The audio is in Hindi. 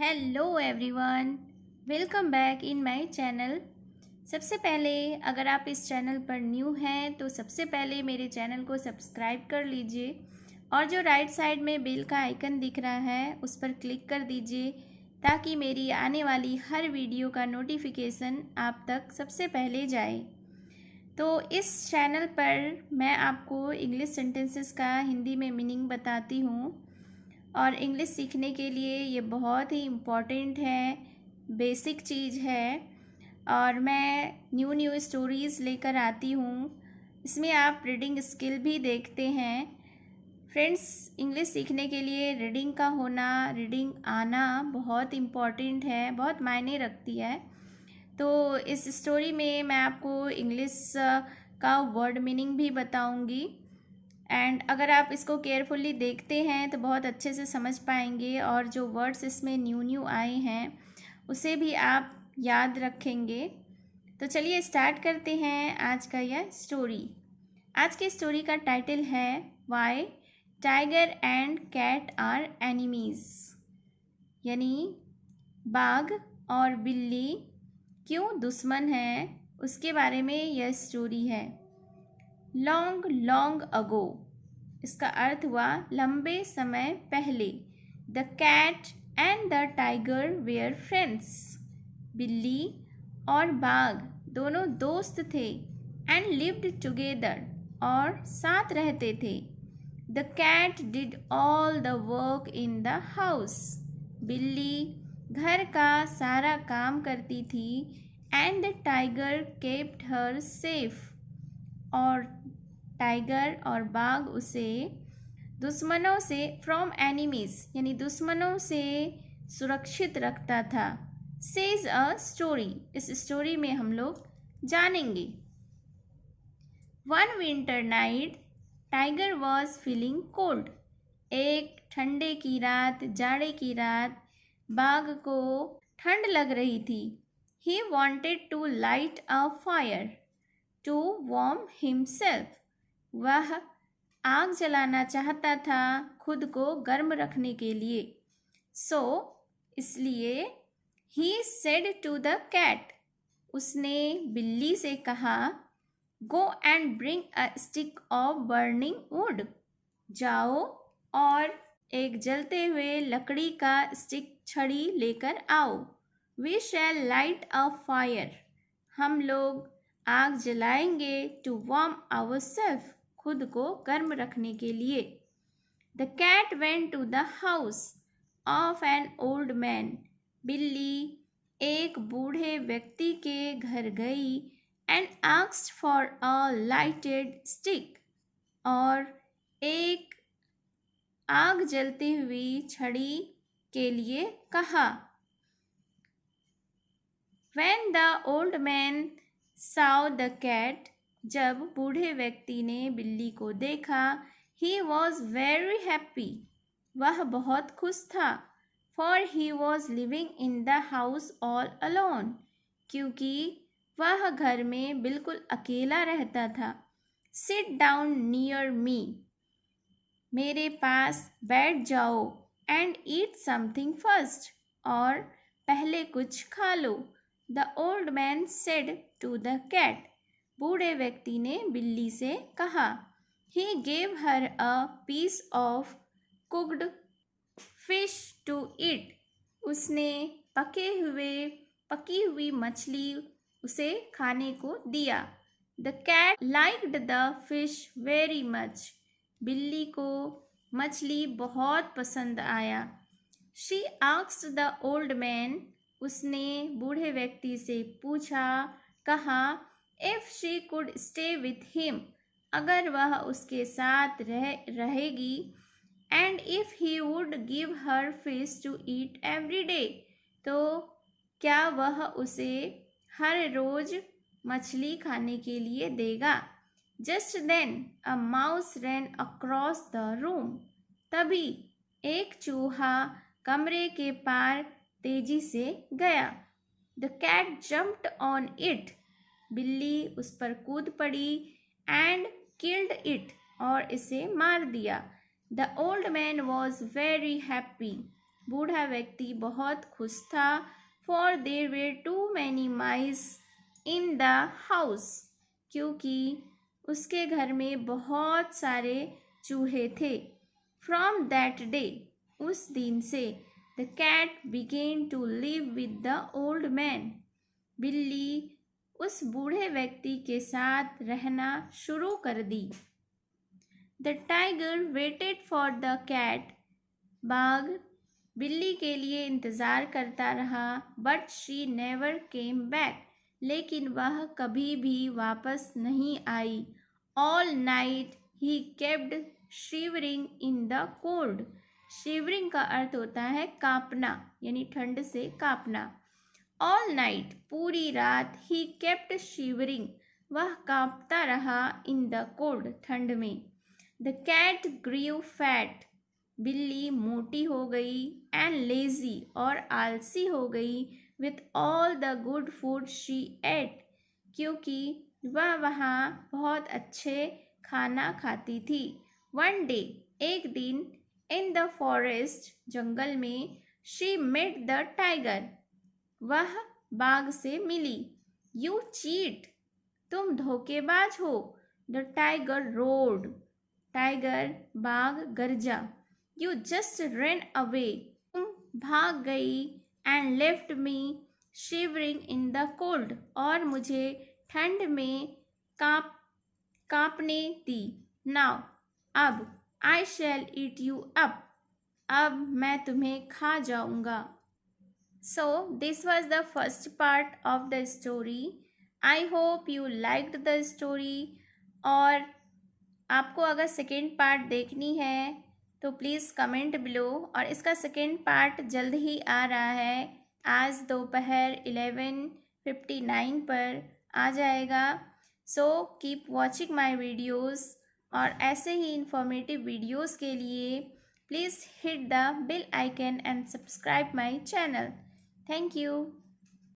Hello everyone, welcome back in my channel. सबसे पहले अगर आप इस चैनल पर न्यू हैं तो सबसे पहले मेरे चैनल को सब्सक्राइब कर लीजिए और जो राइट साइड में बेल का आइकन दिख रहा है उस पर क्लिक कर दीजिए ताकि मेरी आने वाली हर वीडियो का नोटिफिकेशन आप तक सबसे पहले जाए। तो इस चैनल पर मैं आपको इंग्लिश सेंटेंसेस का हिंदी में मीनिंग बताती हूँ और इंग्लिश सीखने के लिए ये बहुत ही इम्पॉर्टेंट है, बेसिक चीज़ है। और मैं न्यू न्यू स्टोरीज़ लेकर आती हूँ, इसमें आप रीडिंग स्किल भी देखते हैं। फ्रेंड्स, इंग्लिश सीखने के लिए रीडिंग का होना, रीडिंग आना बहुत इम्पॉर्टेंट है, बहुत मायने रखती है। तो इस स्टोरी में मैं आपको इंग्लिश का वर्ड मीनिंग भी बताऊंगी एंड अगर आप इसको केयरफुली देखते हैं तो बहुत अच्छे से समझ पाएंगे और जो वर्ड्स इसमें न्यू आए हैं उसे भी आप याद रखेंगे। तो चलिए स्टार्ट करते हैं आज का यह स्टोरी। आज की स्टोरी का टाइटल है why tiger and cat are enemies, यानी बाघ और बिल्ली क्यों दुश्मन हैं, उसके बारे में यह स्टोरी है। लॉन्ग लॉन्ग अगो, इसका अर्थ हुआ लंबे समय पहले। The cat and the tiger were friends, बिल्ली और बाघ दोनों दोस्त थे। एंड लिव्ड टुगेदर, और साथ रहते थे। The cat did all the work in the house, बिल्ली घर का सारा काम करती थी। And the tiger kept her safe, और टाइगर और बाघ उसे दुश्मनों से, फ्रॉम एनिमीज यानी दुश्मनों से सुरक्षित रखता था। सेज अ स्टोरी, इस स्टोरी में हम लोग जानेंगे। One winter night tiger was feeling cold, एक ठंडे की रात, जाड़े की रात बाघ को ठंड लग रही थी। He wanted to light a fire to warm himself, वह आग जलाना चाहता था खुद को गर्म रखने के लिए। सो इसलिए he said to the cat, उसने बिल्ली से कहा, go and bring a stick of burning wood, जाओ और एक जलते हुए लकड़ी का स्टिक, छड़ी लेकर आओ। We shall light a fire, हम लोग आग जलाएंगे। टू वार्म आवर सेल्फ, खुद को गर्म रखने के लिए। The cat went to the house of an old man, बिल्ली एक बूढ़े व्यक्ति के घर गई। And asked for a lighted stick, और एक आग जलती हुई छड़ी के लिए कहा। When the old man saw the cat, जब बूढ़े व्यक्ति ने बिल्ली को देखा, he was very happy, वह बहुत खुश था। For he was living in the house all alone, क्योंकि वह घर में बिल्कुल अकेला रहता था। Sit down near me, मेरे पास बैठ जाओ। And eat something first, और पहले कुछ खा लो। The old man said to the cat, बूढ़े व्यक्ति ने बिल्ली से कहा। He gave her a piece of cooked fish to eat, उसने पकी हुई मछली उसे खाने को दिया। The cat liked the fish very much, बिल्ली को मछली बहुत पसंद आया। She asked the old man, उसने बूढ़े व्यक्ति से पूछा, कहा, if she could stay with him, अगर वह उसके साथ रहेगी। And if he would give her fish to eat every day, तो क्या वह उसे हर रोज मछली खाने के लिए देगा। Just then a mouse ran across the room, तभी एक चूहा कमरे के पार तेजी से गया। The cat jumped on it, बिल्ली उस पर कूद पड़ी। एंड किल्ड इट, और इसे मार दिया। The old man was very happy, बूढ़ा व्यक्ति बहुत खुश था, for there were too many mice in the house, क्योंकि उसके घर में बहुत सारे चूहे थे। फ्रॉम दैट डे, उस दिन से, the cat began to live with the old man, बिल्ली उस बूढ़े व्यक्ति के साथ रहना शुरू कर दी। The tiger waited for the cat, बाघ बिल्ली के लिए इंतज़ार करता रहा, but she never came back, लेकिन वह कभी भी वापस नहीं आई। All night he kept shivering in the cold, shivering का अर्थ होता है कांपना, यानी ठंड से कांपना। ऑल नाइट पूरी रात, ही केप्ट शिवरिंग वह कांपता रहा, इन द कोल्ड ठंड में। द कैट ग्रीव फैट, बिल्ली मोटी हो गई, एंड लेजी और आलसी हो गई, with all the good food she ate, क्योंकि वह वहाँ बहुत अच्छे खाना खाती थी। वन डे एक दिन, इन द फॉरेस्ट जंगल में, शी मेट द टाइगर वह बाघ से मिली। यू चीट, तुम धोखेबाज हो। द टाइगर रोड, टाइगर बाघ गरजा। यू जस्ट रन अवे, तुम भाग गई, and left me shivering in the cold, और मुझे ठंड में कांपने दी। नाउ, अब, आई शैल ईट यू अप, अब मैं तुम्हें खा जाऊंगा। So this was the first part of the story. I hope you liked the story. और आपको अगर सेकेंड पार्ट देखनी है तो प्लीज़ कमेंट बिलो, और इसका सेकेंड पार्ट जल्द ही आ रहा है, आज दोपहर 11:59 पर आ जाएगा। So keep watching my videos, और ऐसे ही इंफॉर्मेटिव वीडियोज़ के लिए please hit the bell icon and subscribe my channel. Thank you.